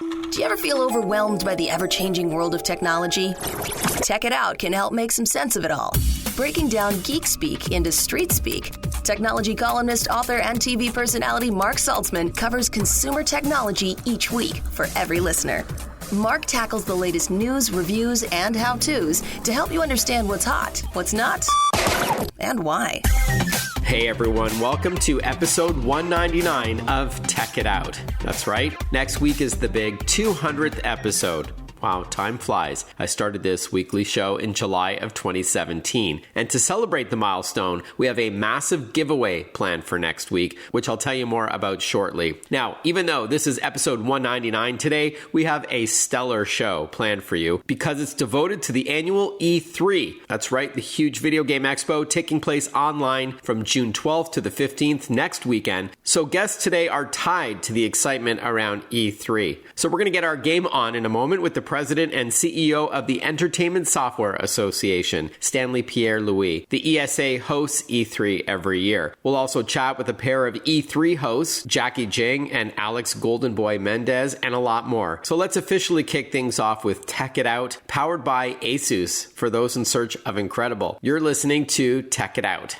Do you ever feel overwhelmed by the ever-changing world of technology? Tech It Out can help make some sense of it all. Breaking down geek speak into street speak, technology columnist, author, and TV personality Mark Saltzman covers consumer technology each week for every listener. Mark tackles the latest news, reviews, and how-tos to help you understand what's hot, what's not, and why. Hey everyone, welcome to episode 199 of Tech It Out. That's right, next week is the big 200th episode. Wow, time flies. I started this weekly show in July of 2017. And to celebrate the milestone, we have a massive giveaway planned for next week, which I'll tell you more about shortly. Now, even though this is episode 199 today, we have a stellar show planned for you because it's devoted to the annual E3. That's right, the huge video game expo taking place online from June 12th to the 15th next weekend. So guests today are tied to the excitement around E3. So we're going to get our game on in a moment with the President and CEO of the Entertainment Software Association, Stanley Pierre-Louis. The ESA hosts E3 every year. We'll also chat with a pair of E3 hosts, Jacki Jing and Goldenboy Mendez, and a lot more. So let's officially kick things off with Tech It Out, powered by ASUS, for those in search of incredible. You're listening to Tech It Out.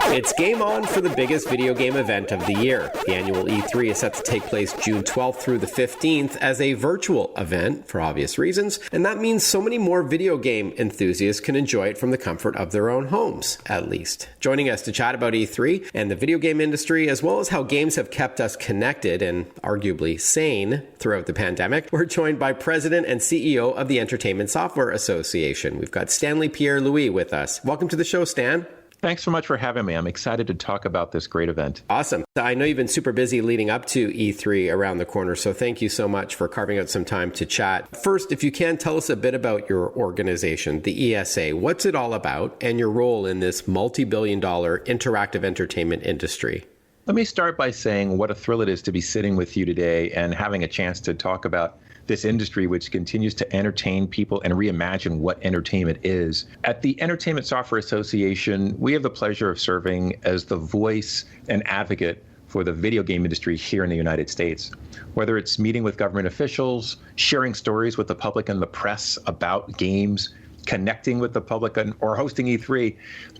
It's game on for the biggest video game event of the year. The annual E3 is set to take place June 12th through the 15th as a virtual event for obvious reasons, and that means so many more video game enthusiasts can enjoy it from the comfort of their own homes, at least. Joining us to chat about E3 and the video game industry, as well as how games have kept us connected and arguably sane throughout the pandemic, we're joined by President and CEO of the Entertainment Software Association. We've got Stanley Pierre-Louis with us. Welcome to the show, Stan. Thanks so much for having me. I'm excited to talk about this great event. Awesome. I know you've been super busy leading up to E3 around the corner, so thank you so much for carving out some time to chat. First, if you can, tell us a bit about your organization, the ESA. What's it all about and your role in this multi-billion-dollar interactive entertainment industry? Let me start by saying what a thrill it is to be sitting with you today and having a chance to talk about this industry, which continues to entertain people and reimagine what entertainment is. At the Entertainment Software Association, we have the pleasure of serving as the voice and advocate for the video game industry here in the United States. Whether it's meeting with government officials, sharing stories with the public and the press about games, connecting with the public, or hosting E3,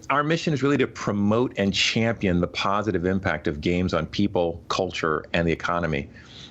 our mission is really to promote and champion the positive impact of games on people, culture, and the economy.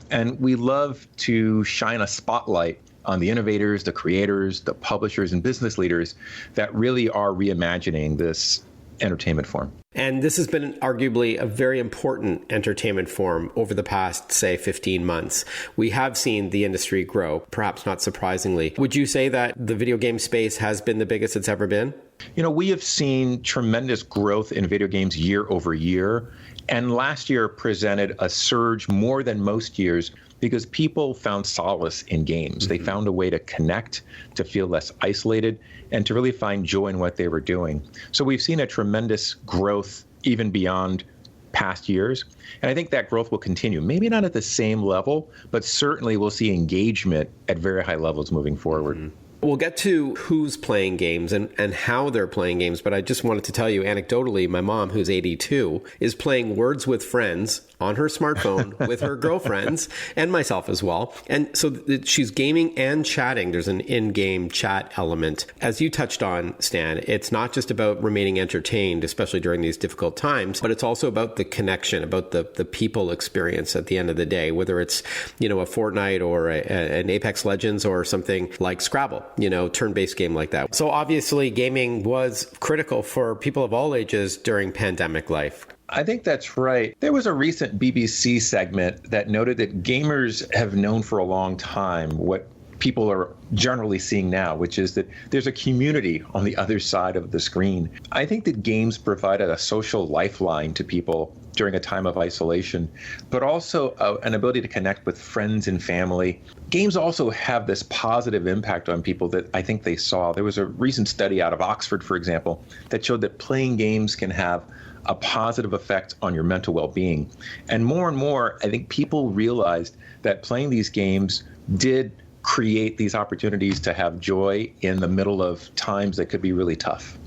And we love to shine a spotlight on the innovators, the creators, the publishers, and business leaders that really are reimagining this entertainment form. And this has been arguably a very important entertainment form over the past, say, 15 months. We have seen the industry grow, perhaps not surprisingly. Would you say that the video game space has been the biggest it's ever been? You know, we have seen tremendous growth in video games year over year. And last year presented a surge more than most years because people found solace in games. Mm-hmm. They found a way to connect, to feel less isolated, and to really find joy in what they were doing. So we've seen a tremendous growth even beyond past years. And I think that growth will continue. Maybe not at the same level, but certainly we'll see engagement at very high levels moving forward. Mm-hmm. We'll get to who's playing games and how they're playing games, but I just wanted to tell you anecdotally, my mom, who's 82, is playing Words with Friends on her smartphone with her girlfriends and myself as well. And so she's gaming and chatting. There's an in-game chat element. As you touched on, Stan, it's not just about remaining entertained, especially during these difficult times, but it's also about the connection, about the people experience at the end of the day, whether it's, you know, a Fortnite or an Apex Legends or something like Scrabble, you know, turn-based game like that. So obviously gaming was critical for people of all ages during pandemic life. I think that's right. There was a recent BBC segment that noted that gamers have known for a long time what people are generally seeing now, which is that there's a community on the other side of the screen. I think that games provided a social lifeline to people during a time of isolation, but also an ability to connect with friends and family. Games also have this positive impact on people that I think they saw. There was a recent study out of Oxford, for example, that showed that playing games can have a positive effect on your mental well-being. And more, I think people realized that playing these games did create these opportunities to have joy in the middle of times that could be really tough.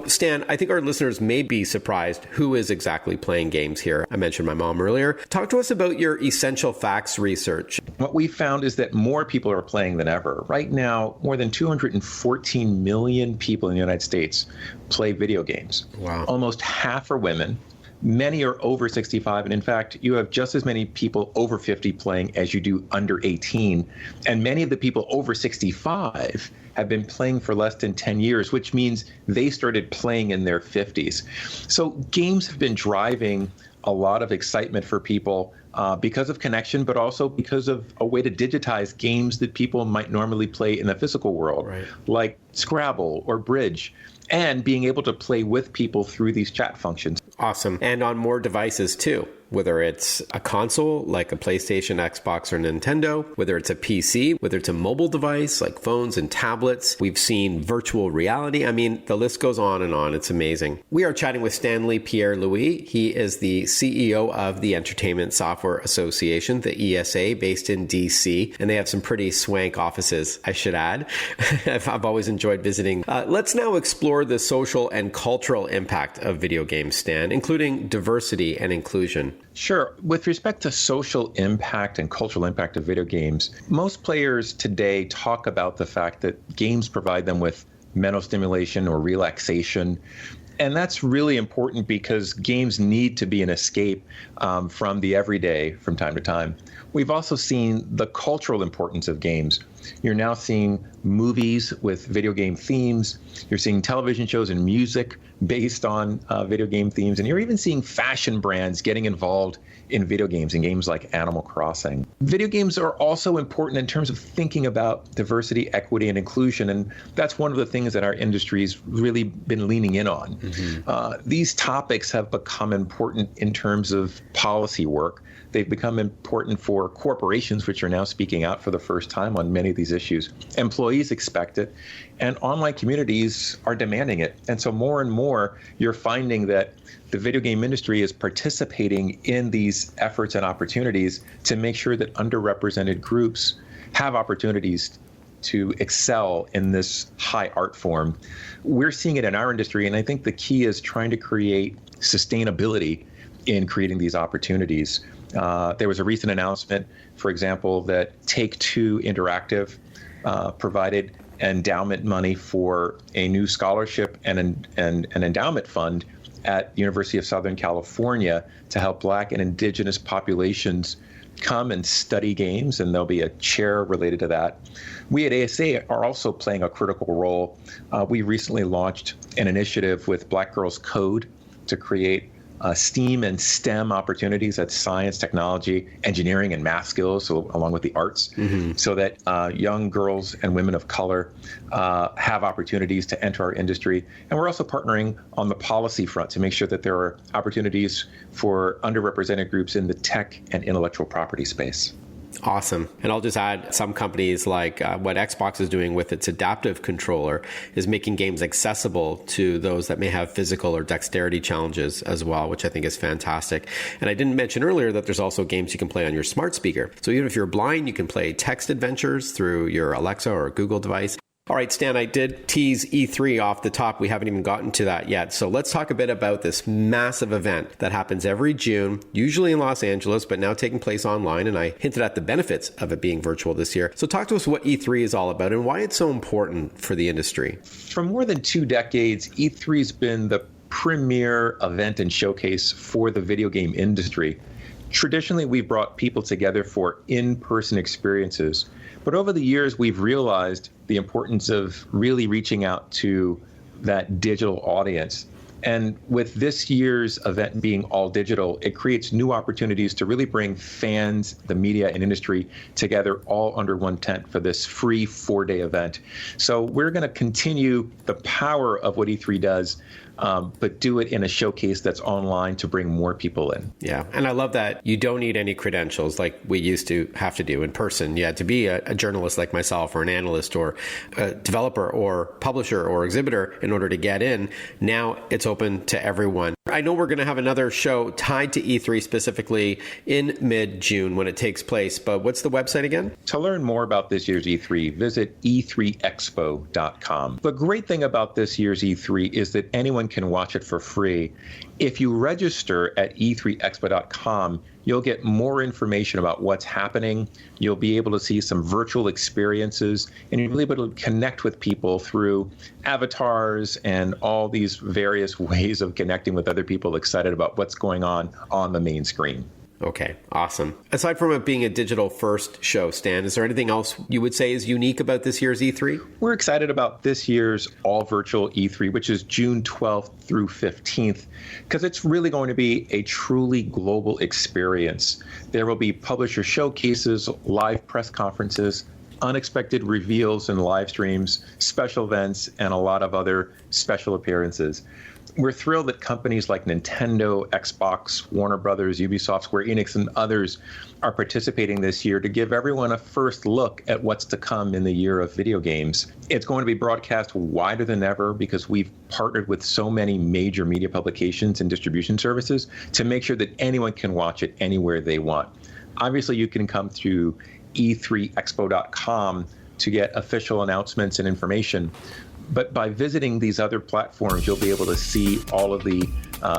Stan, I think our listeners may be surprised who is exactly playing games here. I mentioned my mom earlier. Talk to us about your essential facts research. What we found is that more people are playing than ever. Right now, more than 214 million people in the United States play video games. Wow. Almost half are women. Many are over 65. And in fact, you have just as many people over 50 playing as you do under 18. And many of the people over 65 have been playing for less than 10 years, which means they started playing in their 50s. So games have been driving a lot of excitement for people because of connection, but also because of a way to digitize games that people might normally play in the physical world, right, like Scrabble or Bridge, and being able to play with people through these chat functions. Awesome. And on more devices too, whether it's a console like a PlayStation, Xbox, or Nintendo, whether it's a PC, whether it's a mobile device like phones and tablets. We've seen virtual reality. I mean, the list goes on and on. It's amazing. We are chatting with Stanley Pierre-Louis. He is the CEO of the Entertainment Software Association, the ESA, based in DC, and they have some pretty swank offices, I should add. I've always enjoyed visiting. Let's now explore the social and cultural impact of video games, Stan, including diversity and inclusion. Sure. With respect to social impact and cultural impact of video games, most players today talk about the fact that games provide them with mental stimulation or relaxation. And that's really important because games need to be an escape from the everyday from time to time. We've also seen the cultural importance of games. You're now seeing movies with video game themes. You're seeing television shows and music based on video game themes. And you're even seeing fashion brands getting involved in video games and games like Animal Crossing. Video games are also important in terms of thinking about diversity, equity, and inclusion. And that's one of the things that our industry's really been leaning in on. These topics have become important in terms of policy work. They've become important for corporations, which are now speaking out for the first time on many of these issues. Employees expect it, and online communities are demanding it. And so more and more, you're finding that the video game industry is participating in these efforts and opportunities to make sure that underrepresented groups have opportunities to excel in this high art form. We're seeing it in our industry, and I think the key is trying to create sustainability in creating these opportunities. There was a recent announcement, for example, that Take-Two Interactive provided endowment money for a new scholarship and an endowment fund at the University of Southern California to help Black and Indigenous populations come and study games, and there'll be a chair related to that. We at ASA are also playing a critical role. We recently launched an initiative with Black Girls Code to create STEAM and STEM opportunities, that's science, technology, engineering, and math skills, so along with the arts, so that young girls and women of color have opportunities to enter our industry. And we're also partnering on the policy front to make sure that there are opportunities for underrepresented groups in the tech and intellectual property space. Awesome. And I'll just add, some companies like what Xbox is doing with its adaptive controller is making games accessible to those that may have physical or dexterity challenges as well, which I think is fantastic. And I didn't mention earlier that there's also games you can play on your smart speaker. So even if you're blind, you can play text adventures through your Alexa or Google device. All right, Stan, I did tease E3 off the top. We haven't even gotten to that yet. So let's talk a bit about this massive event that happens every June, usually in Los Angeles, but now taking place online. And I hinted at the benefits of it being virtual this year. So talk to us what E3 is all about and why it's so important for the industry. For more than 2 decades, E3 has been the premier event and showcase for the video game industry. Traditionally, we've brought people together for in-person experiences. But over the years, we've realized the importance of really reaching out to that digital audience. And with this year's event being all digital, it creates new opportunities to really bring fans, the media, and industry together all under one tent for this free 4-day event. So we're going to continue the power of what E3 does but do it in a showcase that's online to bring more people in. Yeah. And I love that you don't need any credentials like we used to have to do in person. Yeah. To be a journalist like myself or an analyst or a developer or publisher or exhibitor in order to get in, now it's open to everyone. I know we're going to have another show tied to E3 specifically in mid-June when it takes place, but what's the website again? To learn more about this year's E3, visit e3expo.com. The great thing about this year's E3 is that anyone can watch it for free. If you register at e3expo.com, you'll get more information about what's happening. You'll be able to see some virtual experiences, and you'll be able to connect with people through avatars and all these various ways of connecting with other people excited about what's going on the main screen. Okay, awesome. Aside from it being a digital first show, Stan, is there anything else you would say is unique about this year's E3? We're excited about this year's all virtual E3, which is June 12th through 15th, because it's really going to be a truly global experience. There will be publisher showcases, live press conferences, unexpected reveals and live streams, special events, and a lot of other special appearances. We're thrilled that companies like Nintendo, Xbox, Warner Brothers, Ubisoft, Square Enix, and others are participating this year to give everyone a first look at what's to come in the year of video games. It's going to be broadcast wider than ever because we've partnered with so many major media publications and distribution services to make sure that anyone can watch it anywhere they want. Obviously, you can come through e3expo.com to get official announcements and information. But by visiting these other platforms, you'll be able to see all of the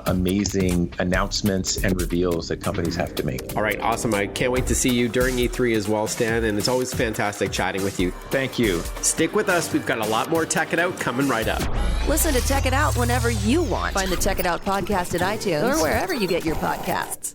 amazing announcements and reveals that companies have to make. All right, awesome. I can't wait to see you during E3 as well, Stan, and it's always fantastic chatting with you. Thank you. Stick with us. We've got a lot more Tech It Out coming right up. Listen to Tech It Out whenever you want. Find the Tech It Out podcast at iTunes or wherever you get your podcasts.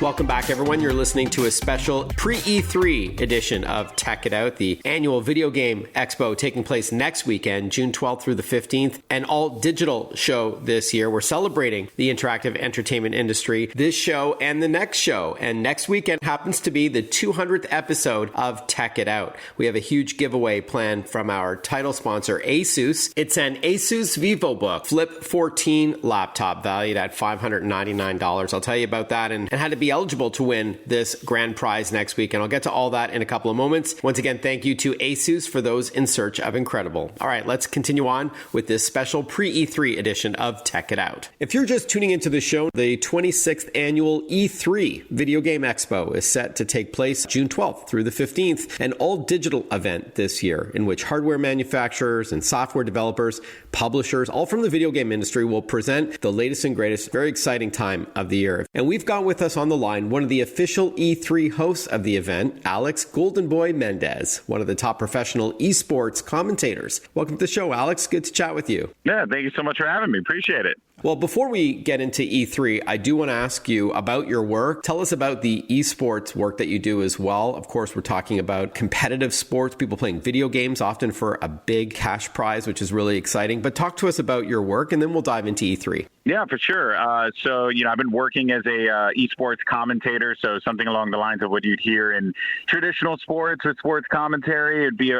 Welcome back, everyone. You're listening to a special pre-E3 edition of Tech It Out, the annual video game expo taking place next weekend, June 12th through the 15th, an all-digital show this year. We're celebrating the interactive entertainment industry this show and the next show. And next weekend happens to be the 200th episode of Tech It Out. We have a huge giveaway planned from our title sponsor, ASUS. It's an ASUS VivoBook Flip 14 laptop valued at $599. I'll tell you about that and how to be eligible to win this grand prize next week. And I'll get to all that in a couple of moments. Once again, thank you to ASUS for those in search of incredible. All right, let's continue on with this special pre-E3 edition of Tech It Out. If you're just tuning into the show, the 26th annual E3 Video Game Expo is set to take place June 12th through the 15th, an all-digital event this year in which hardware manufacturers and software developers, publishers, all from the video game industry will present the latest and greatest. Very exciting time of the year. And we've got with us on the line one of the official E3 hosts of the event, Alex Goldenboy Mendez, one of the top professional esports commentators. Welcome to the show, Alex. Good to chat with you. Yeah, thank you so much for having me. Appreciate it. Well, before we get into E3, I do want to ask you about your work. Tell us about the esports work that you do as well. Of course, we're talking about competitive sports, people playing video games, often for a big cash prize, which is really exciting. But talk to us about your work, and then we'll dive into E3. Yeah, for sure. So, I've been working as a esports commentator, so something along the lines of what you'd hear in traditional sports with sports commentary. It'd be,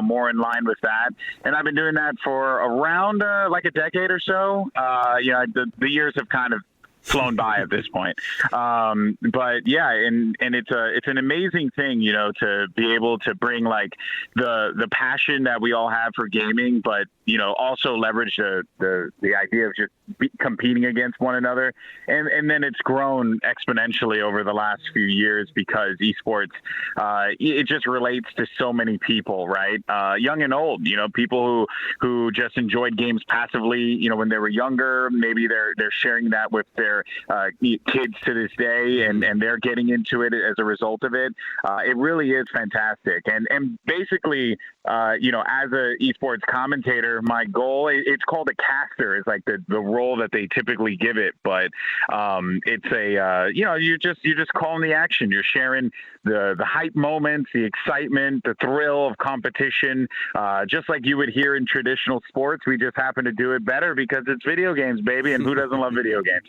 more in line with that. And I've been doing that for around like a decade or so. The years have kind of flown by at this point. But yeah, and it's an amazing thing, to be able to bring like the passion that we all have for gaming, but also leverage the idea of just competing against one another. And then it's grown exponentially over the last few years because esports, it just relates to so many people, right? Young and old, people who just enjoyed games passively, when they were younger. Maybe they're sharing that with their kids to this day, and they're getting into it as a result of it. It really is fantastic. And basically, as a esports commentator, my goal, it's called a caster, is like the role that they typically give it. But it's you're just calling the action. You're sharing the hype moments, the excitement, the thrill of competition, just like you would hear in traditional sports. We just happen to do it better because it's video games, baby, and who doesn't love video games?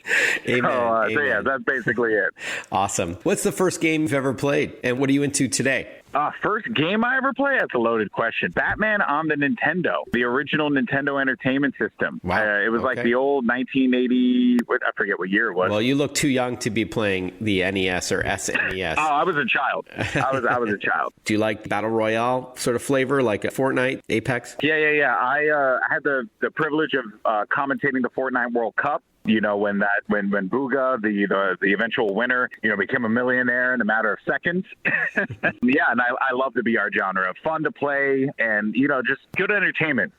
Amen. So yeah, that's basically it. Awesome. What's the first game you've ever played, and what are you into today? First game I ever played? That's a loaded question. Batman on the Nintendo, the original Nintendo Entertainment System. Wow. It was like the old 1980, I forget what year it was. Well, you look too young to be playing the NES or SNES. Oh, I was a child. I was a child. Do you like Battle Royale sort of flavor, like Fortnite, Apex? Yeah. I had the privilege of commentating the Fortnite World Cup. When Booga, the eventual winner, became a millionaire in a matter of seconds. Yeah, and I love the VR genre. Fun to play and, just good entertainment,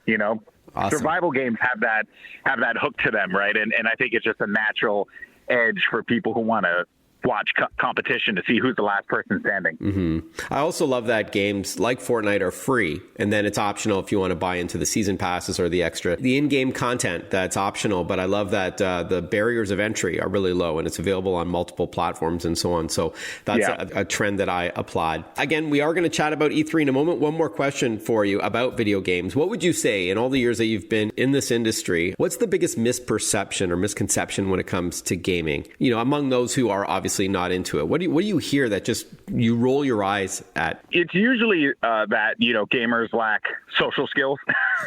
Awesome. Survival games have that hook to them, right? And I think it's just a natural edge for people who want to watch competition to see who's the last person standing. Mm-hmm. I also love that games like Fortnite are free, and then it's optional if you want to buy into the season passes or the in-game content that's optional. But I love that the barriers of entry are really low, and it's available on multiple platforms and so on. So that's a trend that I applaud. Again, we are going to chat about E3 in a moment. One more question for you about video games. What would you say in all the years that you've been in this industry, what's the biggest misperception or misconception when it comes to gaming? Among those who are obviously not into it, what do you hear that just you roll your eyes at? It's usually that gamers lack social skills.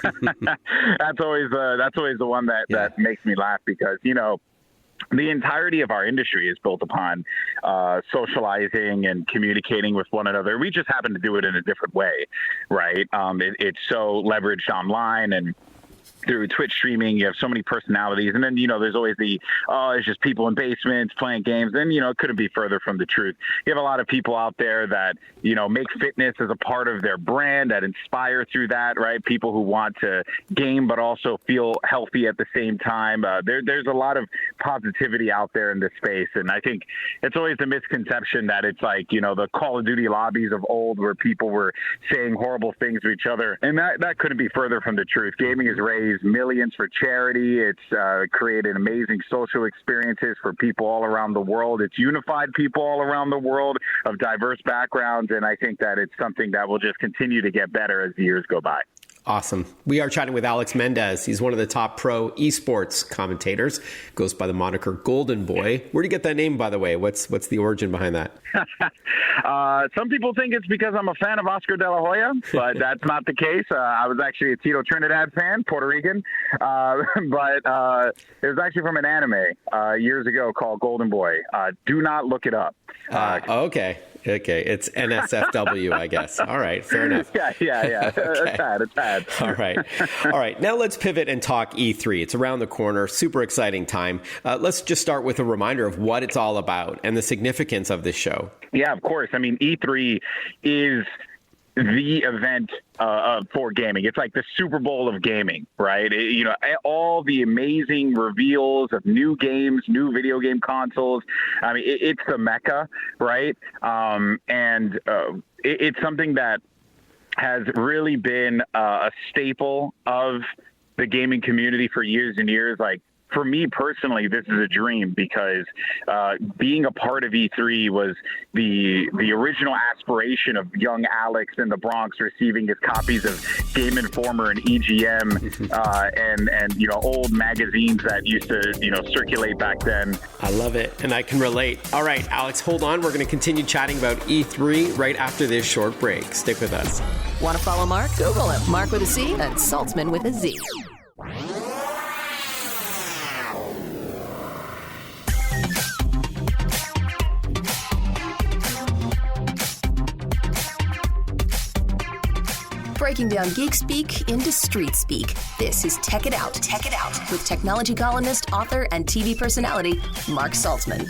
That's always the one that makes me laugh, because the entirety of our industry is built upon socializing and communicating with one another. We just happen to do it in a different way, right? It's so leveraged online and through Twitch streaming. You have so many personalities, and then there's always it's just people in basements playing games, and it couldn't be further from the truth. You have a lot of people out there that make fitness as a part of their brand, that inspire through that, right? People who want to game but also feel healthy at the same time. There's a lot of positivity out there in this space, and I think it's always the misconception that it's like the Call of Duty lobbies of old where people were saying horrible things to each other, and that couldn't be further from the truth. Gaming has raised millions for charity. It's created amazing social experiences for people all around the world. It's unified people all around the world of diverse backgrounds, and I think that it's something that will just continue to get better as the years go by. Awesome. We are chatting with Alex Mendez. He's one of the top pro esports commentators. Goes by the moniker Goldenboy. Where do you get that name, by the way? What's the origin behind that? Some people think it's because I'm a fan of Oscar de la Hoya, but that's not the case. I was actually a Tito Trinidad fan, Puerto Rican, but it was actually from an anime years ago called Goldenboy. Do not look it up. Okay. It's NSFW, I guess. All right, fair enough. Yeah. Okay. It's bad. All right. Now let's pivot and talk E3. It's around the corner. Super exciting time. Let's just start with a reminder of what it's all about and the significance of this show. Yeah, of course. I mean, E3 is the event for gaming. It's like the Super Bowl of gaming, right? All the amazing reveals of new games, new video game consoles. I mean, it's the Mecca, right? It's something that has really been a staple of the gaming community for years and years. Like, for me personally, this is a dream, because being a part of E3 was the original aspiration of young Alex in the Bronx receiving his copies of Game Informer and EGM and old magazines that used to circulate back then. I love it, and I can relate. All right, Alex, hold on. We're going to continue chatting about E3 right after this short break. Stick with us. Want to follow Mark? Google him. Mark with a C and Saltzman with a Z. Breaking down geek speak into street speak. This is Tech It Out. Tech It Out with technology columnist, author, and TV personality Mark Saltzman.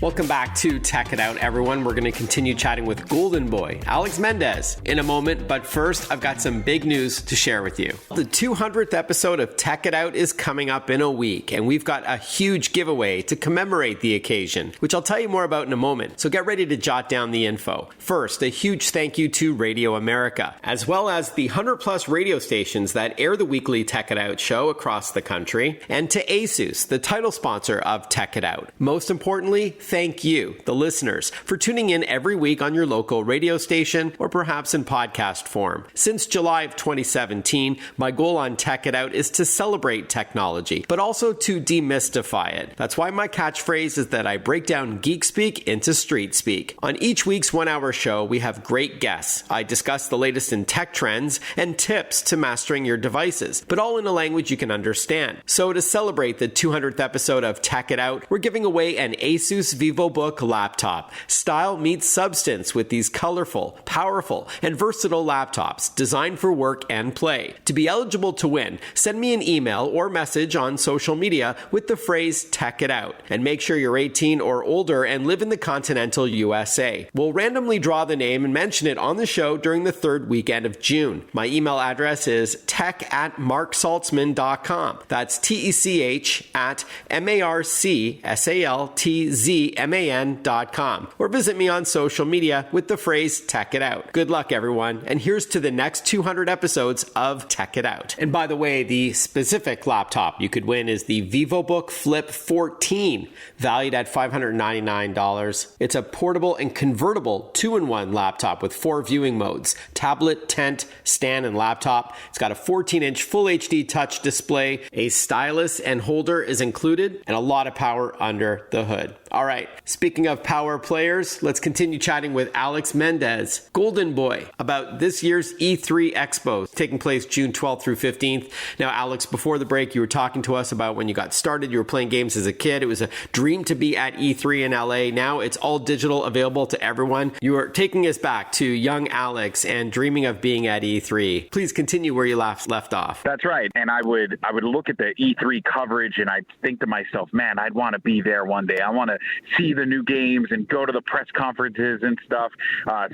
Welcome back to Tech It Out, everyone. We're going to continue chatting with Goldenboy, Alex Mendez, in a moment. But first, I've got some big news to share with you. The 200th episode of Tech It Out is coming up in a week, and we've got a huge giveaway to commemorate the occasion, which I'll tell you more about in a moment. So get ready to jot down the info. First, a huge thank you to Radio America, as well as the 100+ radio stations that air the weekly Tech It Out show across the country, and to ASUS, the title sponsor of Tech It Out. Most importantly, thank you, the listeners, for tuning in every week on your local radio station or perhaps in podcast form. Since July of 2017, my goal on Tech It Out is to celebrate technology, but also to demystify it. That's why my catchphrase is that I break down geek speak into street speak. On each week's 1-hour show, we have great guests. I discuss the latest in tech trends and tips to mastering your devices, but all in a language you can understand. So to celebrate the 200th episode of Tech It Out, we're giving away an ASUS VivoBook laptop. Style meets substance with these colorful, powerful, and versatile laptops designed for work and play. To be eligible to win, send me an email or message on social media with the phrase Tech It Out, and make sure you're 18 or older and live in the continental USA. We'll randomly draw the name and mention it on the show during the third weekend of June. My email address is tech@marksaltzman.com. That's TECH@MARCSALTZMAN.com, or visit me on social media with the phrase Tech It Out. Good luck, everyone, and here's to the next 200 episodes of Tech It Out. And by the way, the specific laptop you could win is the VivoBook Flip 14, valued at $599. It's a portable and convertible 2-in-1 laptop with 4 viewing modes: tablet, tent, stand, and laptop. It's got a 14-inch Full HD touch display, a stylus and holder is included, and a lot of power under the hood. All right, speaking of power players, let's continue chatting with Alex Mendez, Goldenboy, about this year's E3 Expo, taking place June 12th through 15th. Now, Alex, before the break, you were talking to us about when you got started. You were playing games as a kid. It was a dream to be at E3 in LA. Now it's all digital, available to everyone. You are taking us back to young Alex and dreaming of being at E3. Please continue where you left off. That's right. And I would look at the E3 coverage and I'd think to myself, man, I'd want to be there one day. I want to see the new games and go to the press conferences and stuff.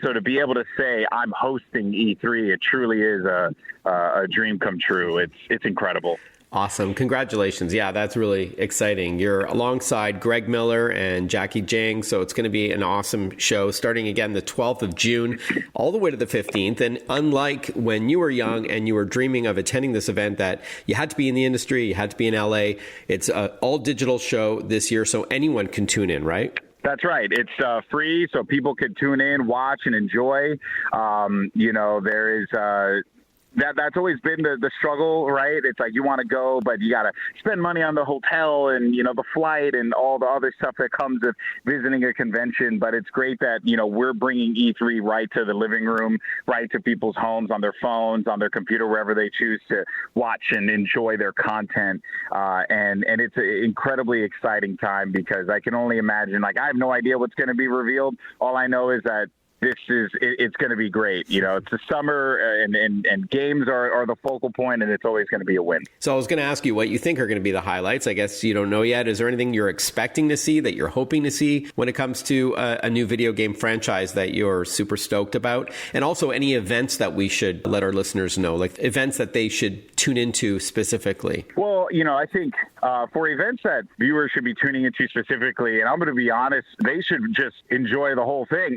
So to be able to say I'm hosting E3, it truly is a dream come true. It's incredible. Awesome. Congratulations. Yeah, that's really exciting. You're alongside Greg Miller and Jacki Jing, so it's going to be an awesome show starting again the 12th of June all the way to the 15th. And unlike when you were young and you were dreaming of attending this event that you had to be in the industry, you had to be in LA, it's an all digital show this year, so anyone can tune in, right? That's right. It's free, so people can tune in, watch, and enjoy. There is that's always been the struggle, right? It's like you want to go, but you got to spend money on the hotel and, the flight and all the other stuff that comes with visiting a convention. But it's great that, we're bringing E3 right to the living room, right to people's homes, on their phones, on their computer, wherever they choose to watch and enjoy their content. And it's an incredibly exciting time because I can only imagine, I have no idea what's going to be revealed. All I know is that it's going to be great. It's the summer and games are the focal point, and it's always going to be a win. So I was going to ask you what you think are going to be the highlights. I guess you don't know yet. Is there anything you're expecting to see, that you're hoping to see when it comes to a new video game franchise that you're super stoked about? And also any events that we should let our listeners know, like events that they should tune into specifically? Well, I think for events that viewers should be tuning into specifically, and I'm going to be honest, they should just enjoy the whole thing.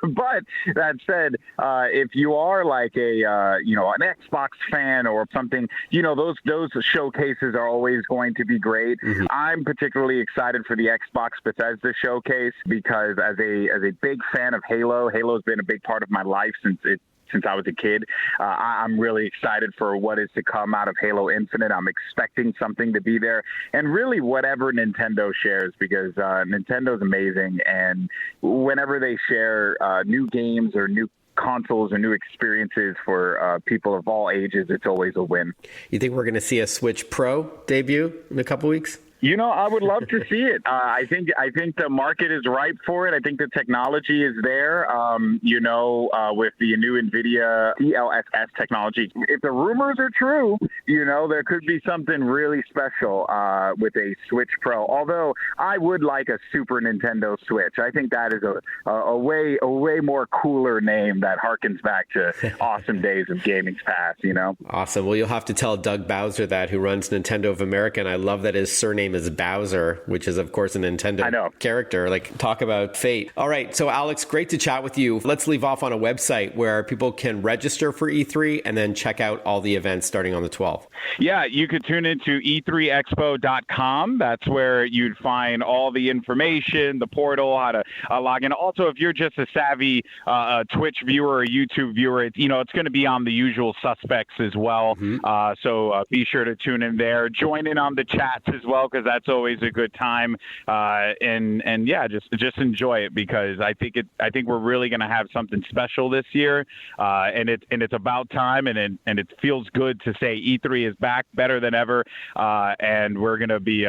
But that said, if you are like an Xbox fan or something, those showcases are always going to be great. Mm-hmm. I'm particularly excited for the Xbox Bethesda showcase because as a big fan of Halo's been a big part of my life since I was a kid. I'm really excited for what is to come out of Halo Infinite. I'm expecting something to be there, and really whatever Nintendo shares, because Nintendo's amazing, and whenever they share new games or new consoles or new experiences for people of all ages, it's always a win. You think we're going to see a Switch Pro debut in a couple weeks? I would love to see it. I think the market is ripe for it. I think the technology is there. With the new NVIDIA DLSS technology, if the rumors are true, there could be something really special with a Switch Pro. Although I would like a Super Nintendo Switch. I think that is a way more cooler name that harkens back to awesome days of gaming's past. Awesome. Well, you'll have to tell Doug Bowser that, who runs Nintendo of America, and I love that his surname is Bowser, which is, of course, a Nintendo character. Like, talk about fate. All right. So, Alex, great to chat with you. Let's leave off on a website where people can register for E3 and then check out all the events starting on the 12th. Yeah, you could tune into e3expo.com. That's where you'd find all the information, the portal, how to log in. Also, if you're just a savvy Twitch viewer or YouTube viewer, it's going to be on the usual suspects as well. So be sure to tune in there. Join in on the chats as well, because that's always a good time. And yeah, just enjoy it, because I think we're really going to have something special this year. And it's about time, and it feels good to say E3 is back better than ever. And we're going to be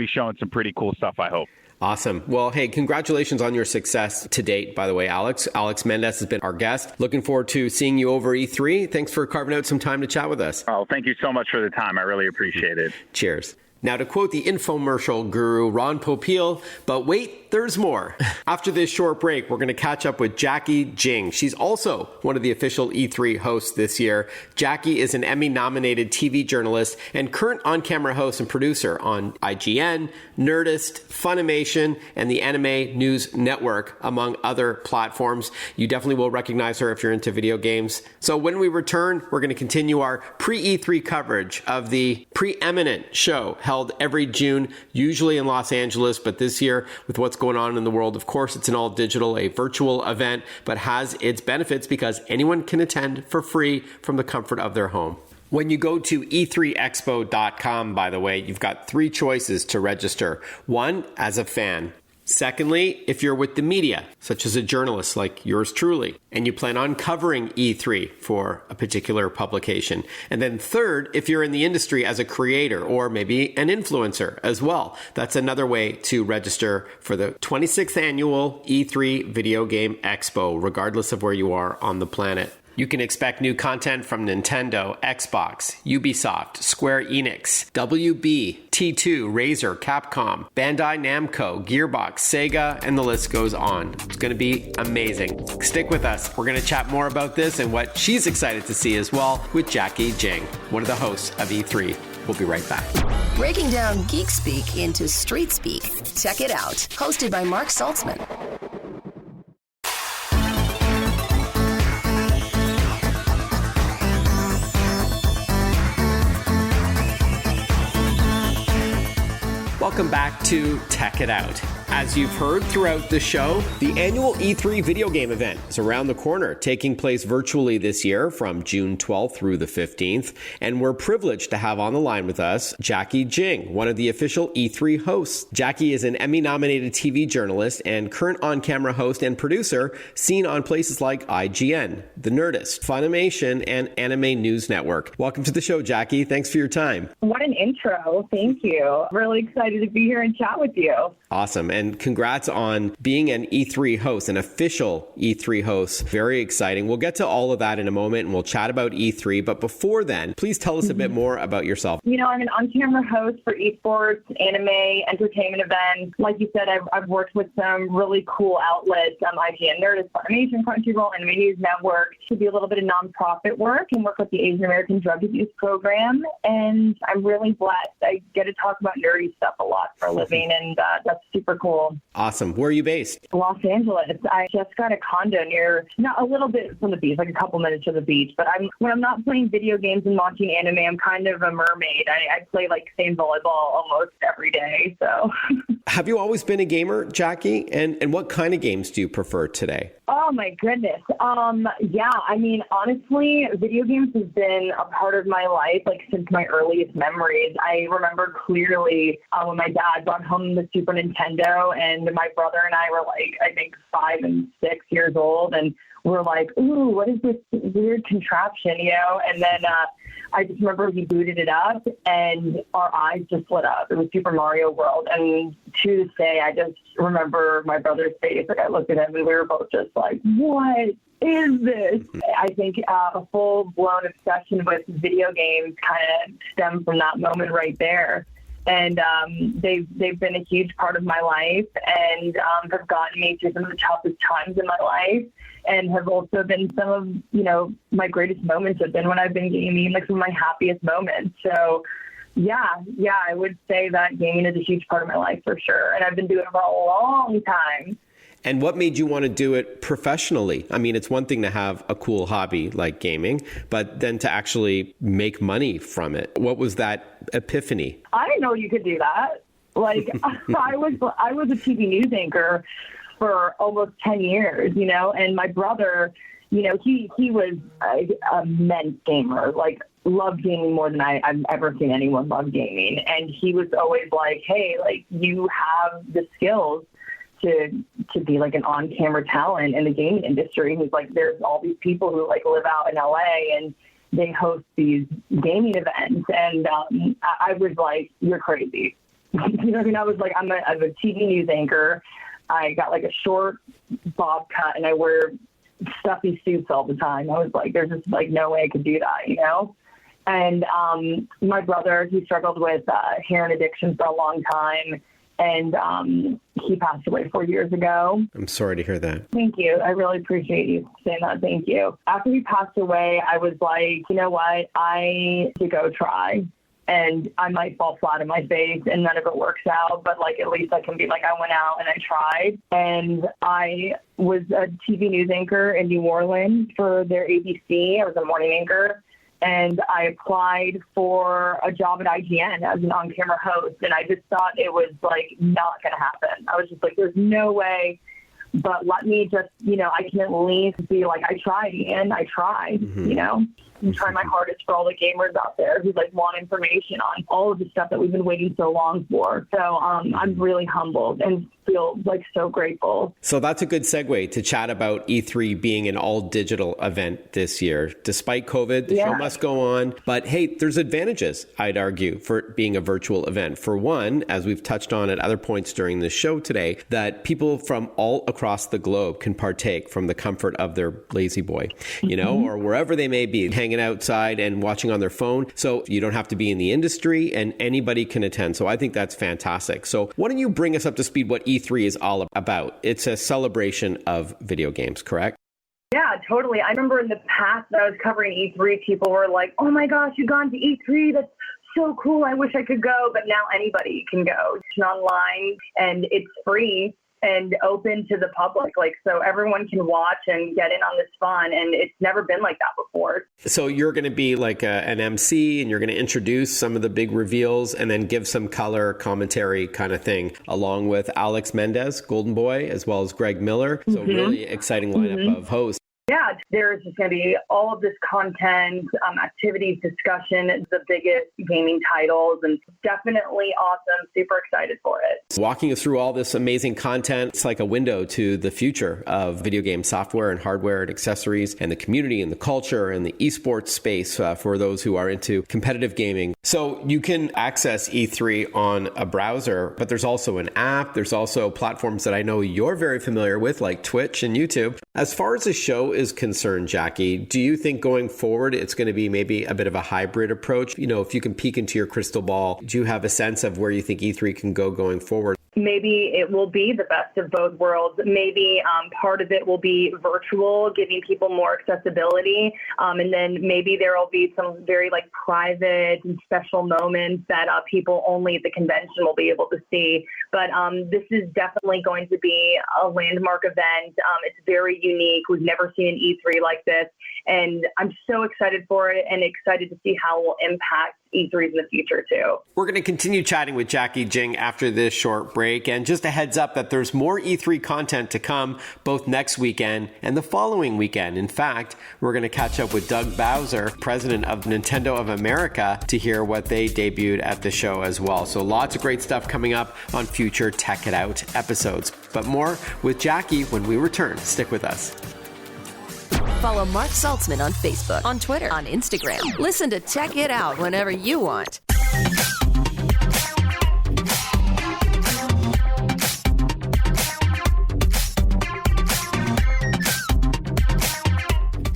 showing some pretty cool stuff, I hope. Awesome. Well, hey, congratulations on your success to date, by the way, Alex. Alex Mendez has been our guest. Looking forward to seeing you over E3. Thanks for carving out some time to chat with us. Oh, thank you so much for the time. I really appreciate it. Cheers. Now, to quote the infomercial guru, Ron Popeil, but wait, there's more. After this short break, we're going to catch up with Jacki Jing. She's also one of the official E3 hosts this year. Jacki is an Emmy-nominated TV journalist and current on-camera host and producer on IGN, Nerdist, Funimation, and the Anime News Network, among other platforms. You definitely will recognize her if you're into video games. So when we return, we're going to continue our pre-E3 coverage of the preeminent show held every June, usually in Los Angeles, but this year, with what's going on in the world, of course, it's an all-digital, a virtual event, but has its benefits because anyone can attend for free from the comfort of their home. When you go to e3expo.com, by the way, you've got 3 choices to register. 1, as a fan. Secondly, if you're with the media, such as a journalist like yours truly, and you plan on covering E3 for a particular publication. And then third, if you're in the industry as a creator or maybe an influencer as well. That's another way to register for the 26th annual E3 Video Game Expo, regardless of where you are on the planet. You can expect new content from Nintendo, Xbox, Ubisoft, Square Enix, WB, T2, Razer, Capcom, Bandai Namco, Gearbox, Sega, and the list goes on. It's going to be amazing. Stick with us. We're going to chat more about this and what she's excited to see as well with Jacki Jing, one of the hosts of E3. We'll be right back. Breaking down geek speak into street speak. Check it out. Hosted by Mark Saltzman. Welcome back to Tech It Out. As you've heard throughout the show, the annual E3 video game event is around the corner, taking place virtually this year from June 12th through the 15th. And we're privileged to have on the line with us Jacki Jing, one of the official E3 hosts. Jacki is an Emmy-nominated TV journalist and current on-camera host and producer, seen on places like IGN, The Nerdist, Funimation, and Anime News Network. Welcome to the show, Jacki. Thanks for your time. What an intro. Thank you. Really excited to be here and chat with you. Awesome. And congrats on being an E3 host, an official E3 host. Very exciting. We'll get to all of that in a moment and we'll chat about E3. But before then, please tell us a bit more about yourself. I'm an on-camera host for esports, anime, entertainment events. Like you said, I've worked with some really cool outlets, IGN, Nerdist, Funimation, Crunchyroll, Anime News Network, to do a little bit of nonprofit work and work with the Asian American Drug Abuse Program. And I'm really blessed. I get to talk about nerdy stuff a lot for a living, and that's super cool. Awesome. Where are you based? Los Angeles. I just got a condo near, not a little bit from the beach, like a couple minutes from the beach. But when I'm not playing video games and watching anime, I'm kind of a mermaid. I play like same volleyball almost every day. So. Have you always been a gamer, Jacki? And what kind of games do you prefer today? Oh my goodness. Yeah, honestly, video games has been a part of my life, like since my earliest memories. I remember clearly when my dad brought home the Super Nintendo, and my brother and I were like, I think 5 and 6 years old, and were like, ooh, what is this weird contraption, you know? And then I just remember he booted it up and our eyes just lit up. It was Super Mario World. And to this day, I just remember my brother's face. Like I looked at him and we were both just like, what is this? I think a full-blown obsession with video games kind of stemmed from that moment right there. And they've been a huge part of my life and have gotten me through some of the toughest times in my life, and have also been some of, you know, my greatest moments have been when I've been gaming, like some of my happiest moments. So yeah, I would say that gaming is a huge part of my life for sure. And I've been doing it for a long time. And what made you want to do it professionally? I mean, it's one thing to have a cool hobby like gaming, but then to actually make money from it. What was that epiphany? I didn't know you could do that. Like I was a TV news anchor for almost 10 years, you know, and my brother, you know, he was a immense gamer, like loved gaming more than I've ever seen anyone love gaming. And he was always like, hey, like you have the skills to be like an on-camera talent in the gaming industry. He's like, there's all these people who like live out in LA and they host these gaming events. And I was like, you're crazy. You know what I mean? I was like, I'm a TV news anchor. I got like a short bob cut and I wear stuffy suits all the time. I was like, there's just like no way I could do that, you know? And my brother, he struggled with heroin addiction for a long time. And he passed away 4 years ago. I'm sorry to hear that. Thank you. I really appreciate you saying that. Thank you. After he passed away, I was like, you know what? I should go try. And I might fall flat on my face and none of it works out. But like, at least I can be like, I went out and I tried. And I was a TV news anchor in New Orleans for their ABC. I was a morning anchor. And I applied for a job at IGN as an on-camera host. And I just thought it was, like, not going to happen. I was just like, there's no way. But let me just, you know, I can at least be like, I tried, Ian. I tried, you know. I'm trying my hardest for all the gamers out there who, like, want information on all of the stuff that we've been waiting so long for. So I'm really humbled and feel, like, so grateful. So that's a good segue to chat about E3 being an all-digital event this year. Despite COVID, the show must go on. But, hey, there's advantages, I'd argue, for it being a virtual event. For one, as we've touched on at other points during the show today, that people from all across the globe can partake from the comfort of their lazy boy, you know, or wherever they may be, hanging outside and watching on their phone. So you don't have to be in the industry and anybody can attend. So I think that's fantastic. So why don't you bring us up to speed what E3 is all about? It's a celebration of video games, correct? Yeah, totally. I remember in the past that I was covering E3, people were like, oh my gosh, you've gone to E3. That's so cool. I wish I could go. But now anybody can go. It's online and it's free and open to the public. Like, so everyone can watch and get in on this fun. And it's never been like that before. So you're going to be like an MC and you're going to introduce some of the big reveals and then give some color commentary kind of thing, along with Alex Mendez, Goldenboy, as well as Greg Miller. So really exciting lineup of hosts. Yeah, there's just going to be all of this content, activities, discussion, the biggest gaming titles, and definitely awesome. Super excited for it. Walking us through all this amazing content, it's like a window to the future of video game software and hardware and accessories and the community and the culture and the esports space for those who are into competitive gaming. So you can access E3 on a browser, but there's also an app. There's also platforms that I know you're very familiar with, like Twitch and YouTube. As far as the show is concerned, Jacki, do you think going forward it's going to be maybe a bit of a hybrid approach? You know, if you can peek into your crystal ball, do you have a sense of where you think E3 can go going forward? Maybe it will be the best of both worlds. Maybe part of it will be virtual, giving people more accessibility. And then maybe there will be some very like private and special moments that people only at the convention will be able to see. But this is definitely going to be a landmark event. It's very unique. We've never seen an E3 like this. And I'm so excited for it and excited to see how it will impact E3s in the future too. We're going to continue chatting with Jacki Jing after this short break. And just a heads up that there's more E3 content to come both next weekend and the following weekend. In fact, we're going to catch up with Doug Bowser, president of Nintendo of America, to hear what they debuted at the show as well. So lots of great stuff coming up on future Tech It Out episodes. But more with Jacki when we return. Stick with us. Follow Mark Saltzman on Facebook, on Twitter, on Instagram. Listen to Tech It Out whenever you want.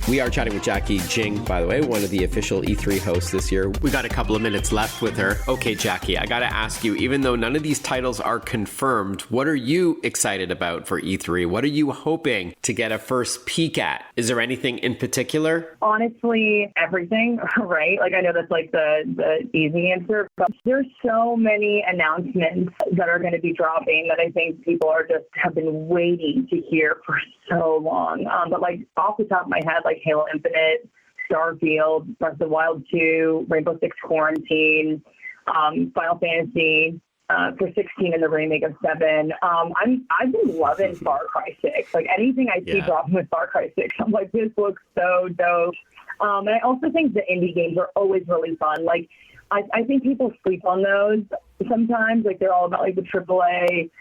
We are chatting with Jacki Jing, by the way, one of the official E3 hosts this year. We got a couple of minutes left with her. Okay, Jacki, I got to ask you, even though none of these titles are confirmed, what are you excited about for E3? What are you hoping to get a first peek at? Is there anything in particular? Honestly, everything, right? Like, I know that's like the easy answer, but there's so many announcements that are going to be dropping that I think people have been waiting to hear for so long. But like off the top of my head, like Halo Infinite, Starfield, Breath of the Wild 2, Rainbow Six Quarantine, Final Fantasy for 16 and the remake of 7. I've been loving Far Cry 6. Like anything I see dropping with Far Cry 6, I'm like, this looks so dope. And I also think the indie games are always really fun. Like I think people sleep on those sometimes. Like they're all about like the AAA,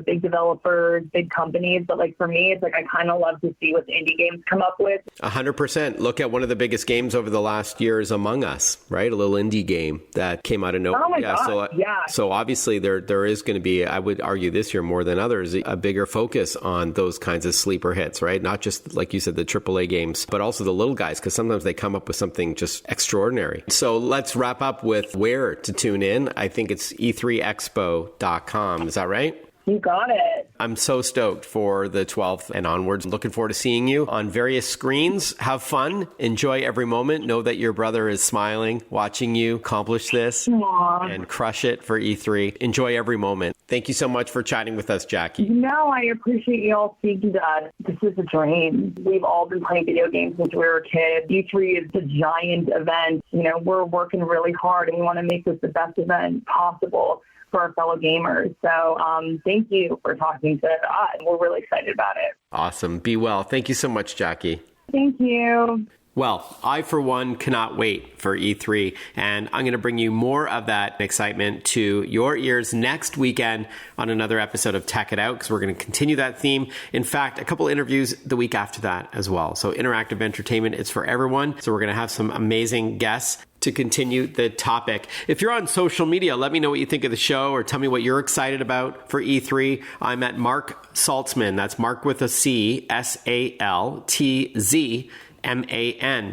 big developers, big companies. But like for me, it's like I kind of love to see what the indie games come up with. 100%. Look at one of the biggest games over the last year is Among Us, right? A little indie game that came out of nowhere. Oh my God. So obviously there is going to be, I would argue this year more than others, a bigger focus on those kinds of sleeper hits, right? Not just, like you said, the AAA games, but also the little guys, because sometimes they come up with something just extraordinary. So let's wrap up with where to tune in. I think it's e3expo.com. Is that right? You got it. I'm so stoked for the 12th and onwards. Looking forward to seeing you on various screens. Have fun. Enjoy every moment. Know that your brother is smiling, watching you accomplish this. Aww. And crush it for E3. Enjoy every moment. Thank you so much for chatting with us, Jacki. I appreciate you all speaking to us. This is a dream. We've all been playing video games since we were kids. E3 is the giant event. We're working really hard and we want to make this the best event possible for our fellow gamers. So thank you for talking to us. We're really excited about it. Awesome. Be well. Thank you so much, Jacki. Thank you. Well, I, for one, cannot wait for E3, and I'm going to bring you more of that excitement to your ears next weekend on another episode of Tech It Out, because we're going to continue that theme. In fact, a couple interviews the week after that as well. So interactive entertainment is for everyone. So we're going to have some amazing guests to continue the topic. If you're on social media, let me know what you think of the show or tell me what you're excited about for E3. I'm at Mark Saltzman. That's Mark with a C, SaltzMan.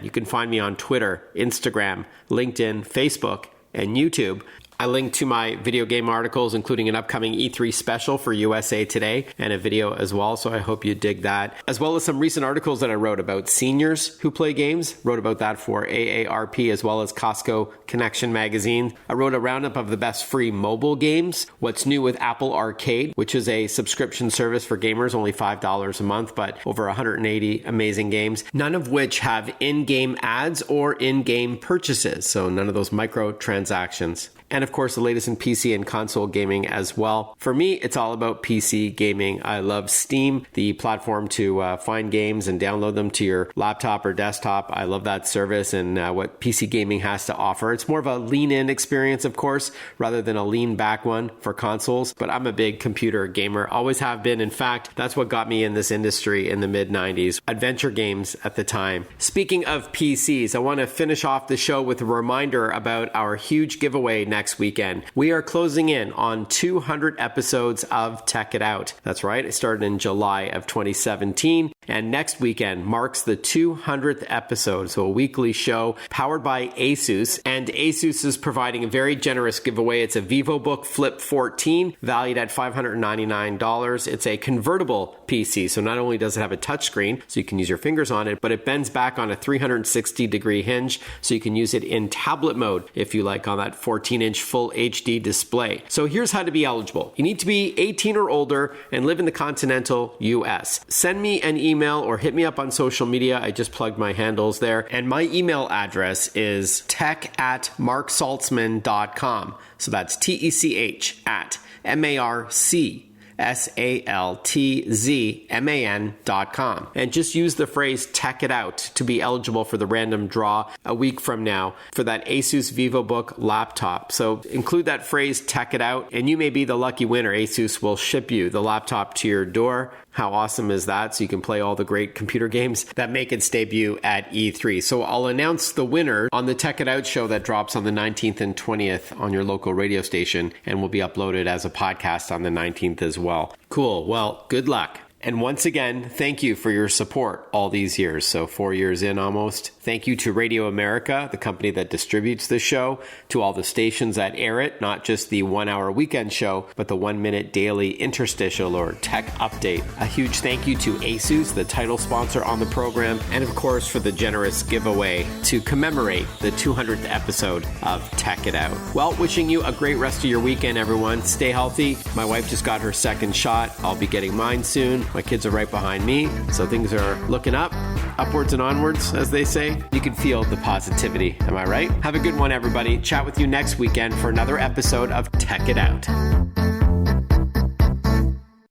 You can find me on Twitter, Instagram, LinkedIn, Facebook, and YouTube. I link to my video game articles, including an upcoming E3 special for USA Today and a video as well, so I hope you dig that. As well as some recent articles that I wrote about seniors who play games. Wrote about that for AARP as well as Costco Connection magazine. I wrote a roundup of the best free mobile games, what's new with Apple Arcade, which is a subscription service for gamers, only $5 a month, but over 180 amazing games, none of which have in-game ads or in-game purchases, so none of those microtransactions. And of course, the latest in PC and console gaming as well. For me, it's all about PC gaming. I love Steam, the platform to find games and download them to your laptop or desktop. I love that service and what PC gaming has to offer. It's more of a lean-in experience, of course, rather than a lean-back one for consoles. But I'm a big computer gamer, always have been. In fact, that's what got me in this industry in the mid-90s. Adventure games at the time. Speaking of PCs, I want to finish off the show with a reminder about our huge giveaway next weekend. We are closing in on 200 episodes of Tech It Out. That's right. It started in July of 2017. And next weekend marks the 200th episode. So a weekly show powered by ASUS. And ASUS is providing a very generous giveaway. It's a VivoBook Flip 14 valued at $599. It's a convertible PC. So not only does it have a touchscreen, so you can use your fingers on it, but it bends back on a 360-degree hinge. So you can use it in tablet mode if you like, on that 14-inch full HD display. So here's how to be eligible. You need to be 18 or older and live in the continental US. Send me an email or hit me up on social media. I just plugged my handles there. And my email address is tech@marksaltzman.com. So that's TECH@MARCSALTZMAN.com. And just use the phrase Tech It Out to be eligible for the random draw a week from now for that ASUS VivoBook laptop. So include that phrase Tech It Out and you may be the lucky winner. ASUS will ship you the laptop to your door. How awesome is that? So you can play all the great computer games that make its debut at E3. So I'll announce the winner on the Tech It Out show that drops on the 19th and 20th on your local radio station and will be uploaded as a podcast on the 19th as well. Cool. Well, good luck. And once again, thank you for your support all these years. So 4 years in almost. Thank you to Radio America, the company that distributes the show, to all the stations that air it, not just the 1 hour weekend show, but the 1 minute daily interstitial or tech update. A huge thank you to ASUS, the title sponsor on the program, and of course for the generous giveaway to commemorate the 200th episode of Tech It Out. Well, wishing you a great rest of your weekend, everyone. Stay healthy. My wife just got her second shot. I'll be getting mine soon. My kids are right behind me, so things are looking up, upwards and onwards, as they say. You can feel the positivity. Am I right? Have a good one, everybody. Chat with you next weekend for another episode of Tech It Out.